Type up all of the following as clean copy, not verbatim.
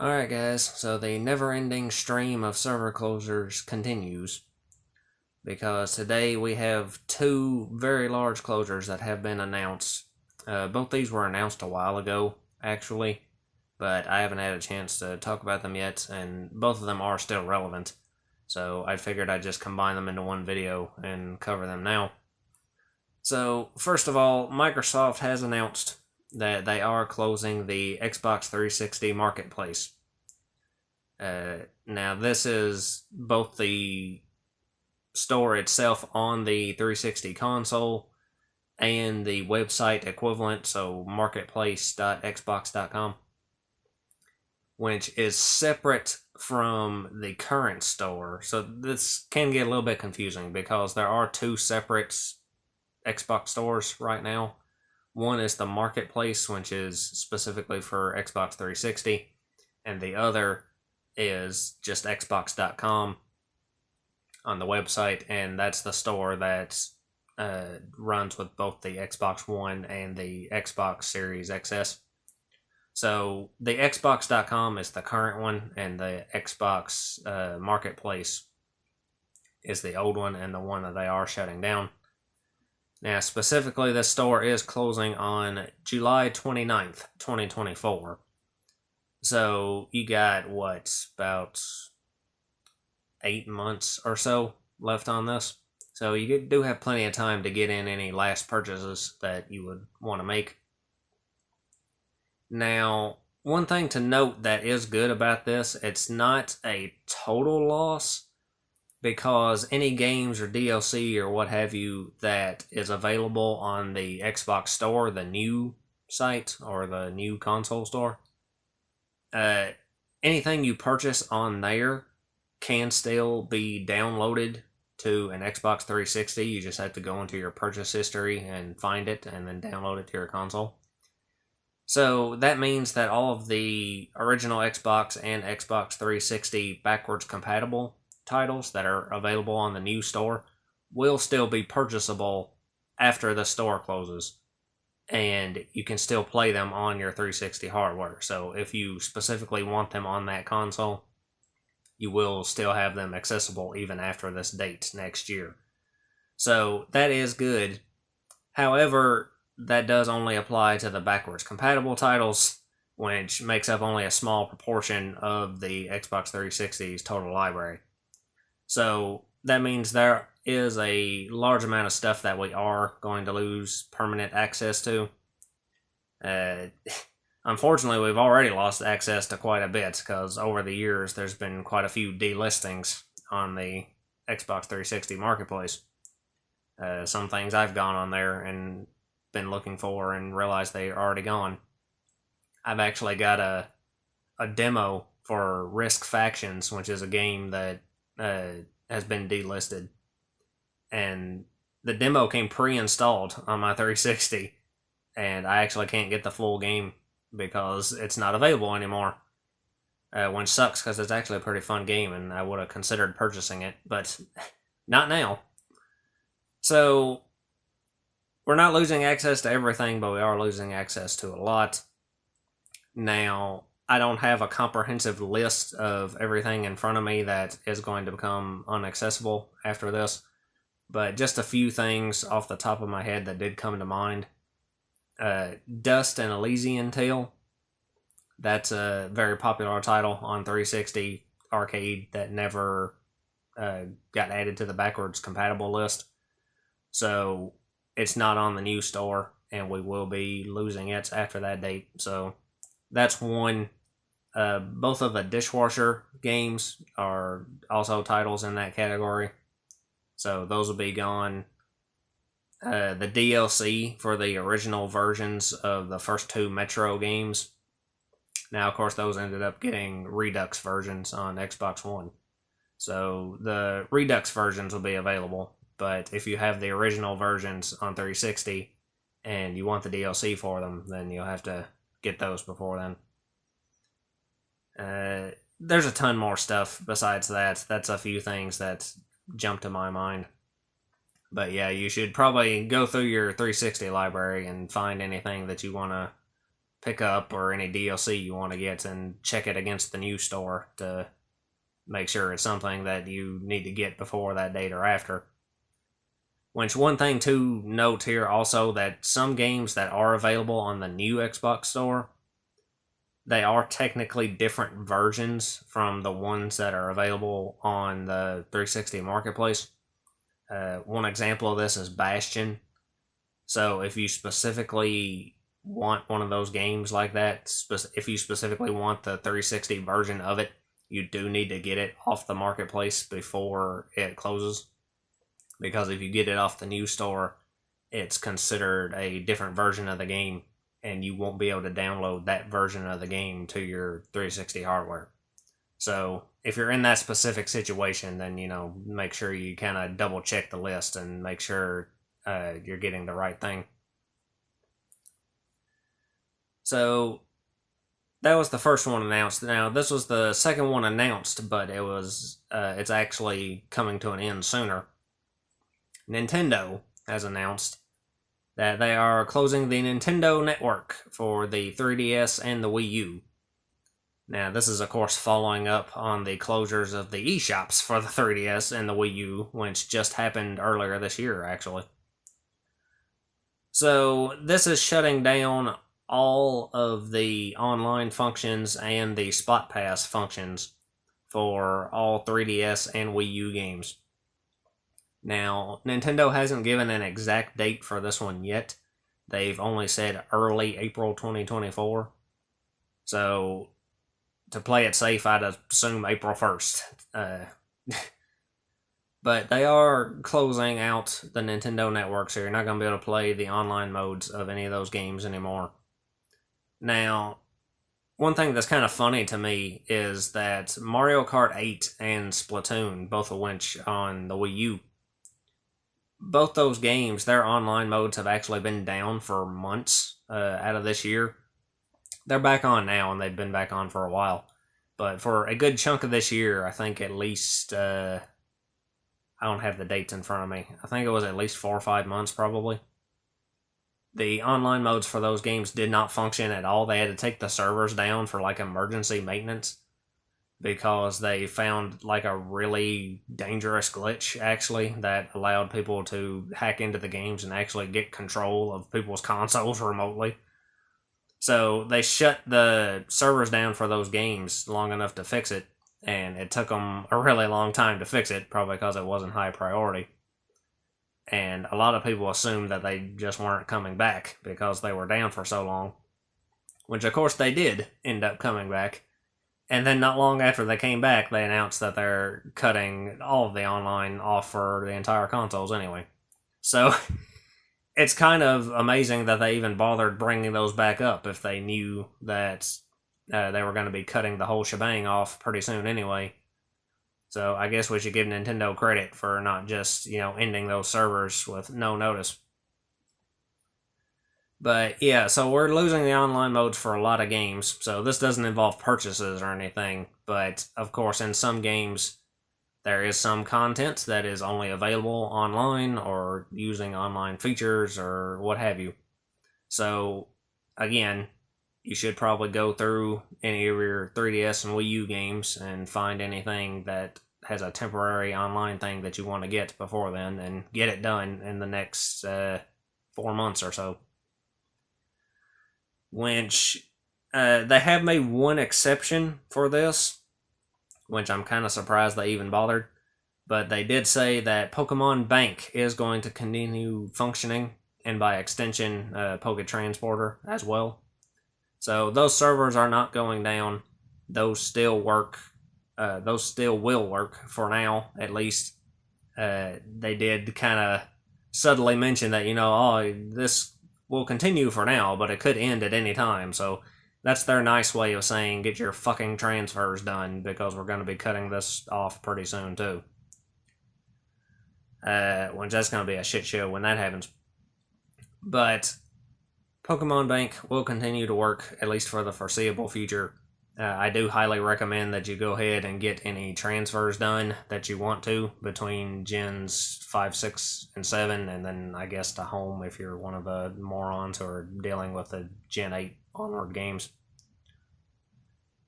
Alright guys, so the never-ending stream of server closures continues, because today we have two very large closures that have been announced. Both these were announced a while ago, actually, but I haven't had a chance to talk about them yet, and both of them are still relevant, so I figured I'd just combine them into one video and cover them now. So, first of all, Microsoft has announced that they are closing the Xbox 360 marketplace. Now, this is both the store itself on the 360 console and the website equivalent, so marketplace.xbox.com, which is separate from the current store. So this can get a little bit confusing because there are two separate Xbox stores right now. One is the marketplace, which is specifically for Xbox 360, and the other is just xbox.com on the website, and that's the store that runs with both the Xbox One and the Xbox Series XS. So the xbox.com is the current one, and the Xbox marketplace is the old one and the one that they are shutting down. Now, specifically, this store is closing on July 29th, 2024. So, you got, about 8 months or so left on this. So, you do have plenty of time to get in any last purchases that you would want to make. Now, one thing to note that is good about this, it's not a total loss, because any games or DLC or what have you that is available on the Xbox Store, the new site, or the new console store, anything you purchase on there can still be downloaded to an Xbox 360. You just have to go into your purchase history and find it and then download it to your console. So that means that all of the original Xbox and Xbox 360 backwards compatible titles that are available on the new store will still be purchasable after the store closes, and you can still play them on your 360 hardware. So if you specifically want them on that console, you will still have them accessible even after this date next year. So that is good. However, that does only apply to the backwards compatible titles, which makes up only a small proportion of the Xbox 360's total library. So that means there is a large amount of stuff that we are going to lose permanent access to. Unfortunately, we've already lost access to quite a bit, because over the years there's been quite a few delistings on the Xbox 360 marketplace. Some things I've gone on there and been looking for and realized they're already gone. I've actually got a demo for Risk Factions, which is a game that has been delisted, and the demo came pre-installed on my 360, and I actually can't get the full game because it's not available anymore, which sucks because it's actually a pretty fun game and I would have considered purchasing it, but not now. So we're not losing access to everything, but we are losing access to a lot. Now, I don't have a comprehensive list of everything in front of me that is going to become inaccessible after this, but just a few things off the top of my head that did come to mind. Dust and Elysian Tale. That's a very popular title on 360 arcade that never got added to the backwards compatible list. So it's not on the new store, and we will be losing it after that date. So that's one. Both of the dishwasher games are also titles in that category, so those will be gone. The DLC for the original versions of the first two Metro games. Now, of course, those ended up getting Redux versions on Xbox One. So the Redux versions will be available, but if you have the original versions on 360 and you want the DLC for them, then you'll have to get those before then. There's a ton more stuff besides that. That's a few things that jump to my mind. But yeah, you should probably go through your 360 library and find anything that you want to pick up or any DLC you want to get, and check it against the new store to make sure it's something that you need to get before that date or after. Which, one thing to note here also, that some games that are available on the new Xbox Store, they are technically different versions from the ones that are available on the 360 Marketplace. One example of this is Bastion. So if you specifically want one of those games like that, if you specifically want the 360 version of it, you do need to get it off the Marketplace before it closes. Because if you get it off the new store, it's considered a different version of the game, and you won't be able to download that version of the game to your 360 hardware. So if you're in that specific situation, then, make sure you kind of double check the list and make sure you're getting the right thing. So that was the first one announced. Now, this was the second one announced, but it's actually coming to an end sooner. Nintendo has announced that they are closing the Nintendo Network for the 3DS and the Wii U. Now, this is, of course, following up on the closures of the eShops for the 3DS and the Wii U, which just happened earlier this year, actually. So, this is shutting down all of the online functions and the Spot Pass functions for all 3DS and Wii U games. Now, Nintendo hasn't given an exact date for this one yet. They've only said early April 2024. So, to play it safe, I'd assume April 1st. But they are closing out the Nintendo Network, so you're not going to be able to play the online modes of any of those games anymore. Now, one thing that's kind of funny to me is that Mario Kart 8 and Splatoon, both of which on the Wii U, both those games, their online modes have actually been down for months out of this year. They're back on now, and they've been back on for a while. But for a good chunk of this year, I think at least, I don't have the dates in front of me. I think it was at least 4 or 5 months, probably. The online modes for those games did not function at all. They had to take the servers down for emergency maintenance, because they found a really dangerous glitch, actually, that allowed people to hack into the games and actually get control of people's consoles remotely. So they shut the servers down for those games long enough to fix it, and it took them a really long time to fix it, probably because it wasn't high priority. And a lot of people assumed that they just weren't coming back because they were down for so long, which of course they did end up coming back. And then not long after they came back, they announced that they're cutting all of the online off for the entire consoles anyway. So, it's kind of amazing that they even bothered bringing those back up if they knew that they were going to be cutting the whole shebang off pretty soon anyway. So, I guess we should give Nintendo credit for not just, ending those servers with no notice. But yeah, so we're losing the online modes for a lot of games. So this doesn't involve purchases or anything. But of course, in some games, there is some content that is only available online or using online features or what have you. So again, you should probably go through any of your 3DS and Wii U games and find anything that has a temporary online thing that you want to get before then and get it done in the next 4 months or so. Which, they have made one exception for this, which I'm kind of surprised they even bothered. But they did say that Pokemon Bank is going to continue functioning, and by extension, Poke Transporter as well. So those servers are not going down. Those still work. Those still will work for now, at least. They did kind of subtly mention that, this will continue for now, but it could end at any time. So that's their nice way of saying, get your fucking transfers done, because we're going to be cutting this off pretty soon too. Which that's going to be a shit show when that happens. But Pokemon Bank will continue to work, at least for the foreseeable future. I do highly recommend that you go ahead and get any transfers done that you want to between Gens 5, 6, and 7, and then I guess to home if you're one of the morons who are dealing with the Gen 8 Onward games.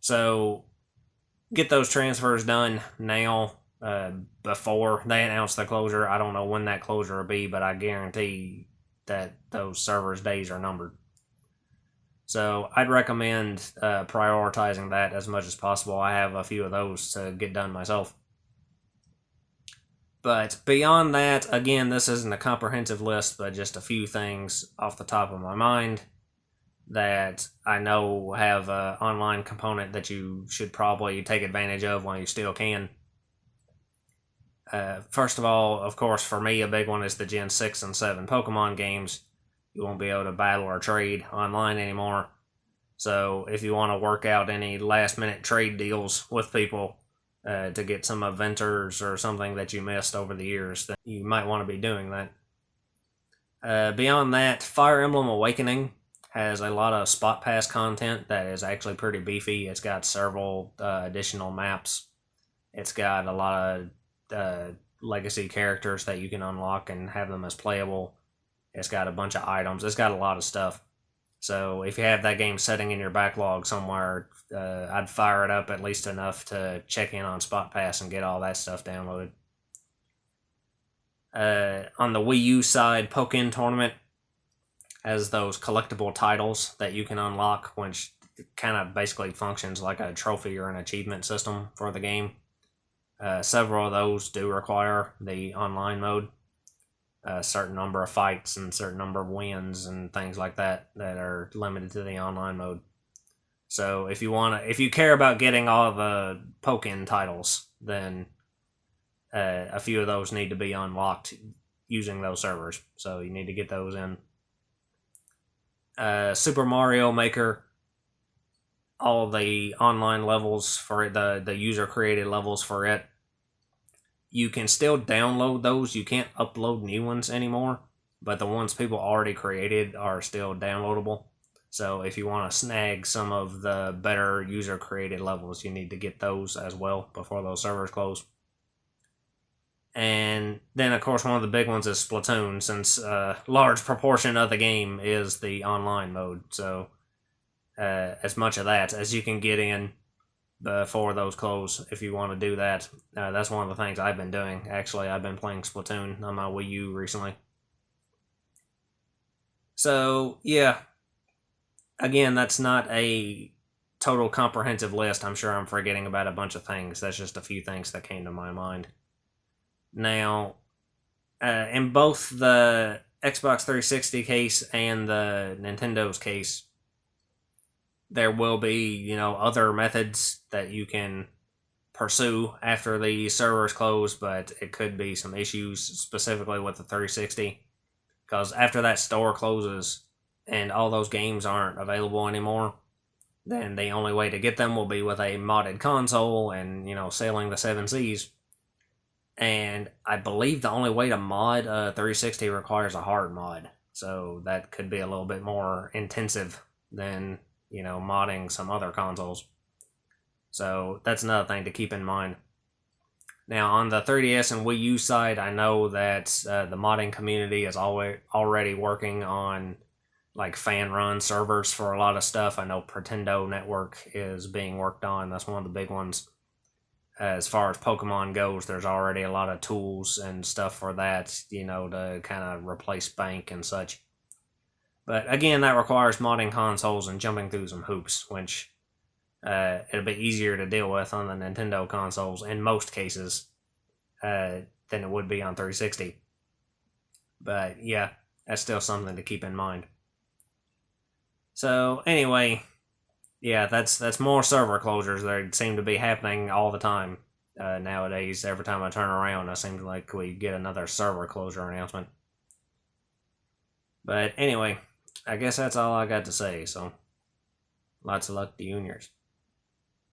So get those transfers done now before they announce the closure. I don't know when that closure will be, but I guarantee that those servers' days are numbered. So I'd recommend prioritizing that as much as possible. I have a few of those to get done myself. But beyond that, again, this isn't a comprehensive list, but just a few things off the top of my mind that I know have an online component that you should probably take advantage of while you still can. First of all, of course, for me, a big one is the Gen 6 and 7 Pokemon games. You won't be able to battle or trade online anymore. So if you want to work out any last-minute trade deals with people to get some eventers or something that you missed over the years, then you might want to be doing that. Beyond that, Fire Emblem Awakening has a lot of Spot Pass content that is actually pretty beefy. It's got several additional maps. It's got a lot of legacy characters that you can unlock and have them as playable. It's got a bunch of items. It's got a lot of stuff. So if you have that game sitting in your backlog somewhere, I'd fire it up at least enough to check in on Spot Pass and get all that stuff downloaded. On the Wii U side, Pokken Tournament has those collectible titles that you can unlock, which kind of basically functions like a trophy or an achievement system for the game. Several of those do require the online mode. A certain number of fights and certain number of wins and things like that are limited to the online mode. So if you care about getting all the Pokken titles, then a few of those need to be unlocked using those servers. So you need to get those in. Super Mario Maker, all the online levels for it, the user created levels for it, you can still download those. You can't upload new ones anymore, but the ones people already created are still downloadable. So if you want to snag some of the better user created levels, you need to get those as well before those servers close. And then, of course, one of the big ones is Splatoon, since a large proportion of the game is the online mode. So as much of that as you can get in before those close, if you want to do that. That's one of the things I've been doing. Actually, I've been playing Splatoon on my Wii U recently. So, yeah. Again, that's not a total comprehensive list. I'm sure I'm forgetting about a bunch of things. That's just a few things that came to my mind. Now, in both the Xbox 360 case and the Nintendo's case, there will be, other methods that you can pursue after the servers close, but it could be some issues specifically with the 360, because after that store closes and all those games aren't available anymore, then the only way to get them will be with a modded console and, sailing the seven seas. And I believe the only way to mod 360 requires a hard mod, so that could be a little bit more intensive than modding some other consoles. So that's another thing to keep in mind. Now, on the 3DS and Wii U side, I know that the modding community is already working on fan-run servers for a lot of stuff. I know Pretendo Network is being worked on. That's one of the big ones. As far as Pokemon goes, there's already a lot of tools and stuff for that, to kind of replace Bank and such. But again, that requires modding consoles and jumping through some hoops, which it'll be easier to deal with on the Nintendo consoles in most cases than it would be on 360. But yeah, that's still something to keep in mind. So anyway, yeah, that's more server closures. They seem to be happening all the time nowadays. Every time I turn around, it seems like we get another server closure announcement. But anyway, I guess that's all I got to say, so lots of luck to you and yours.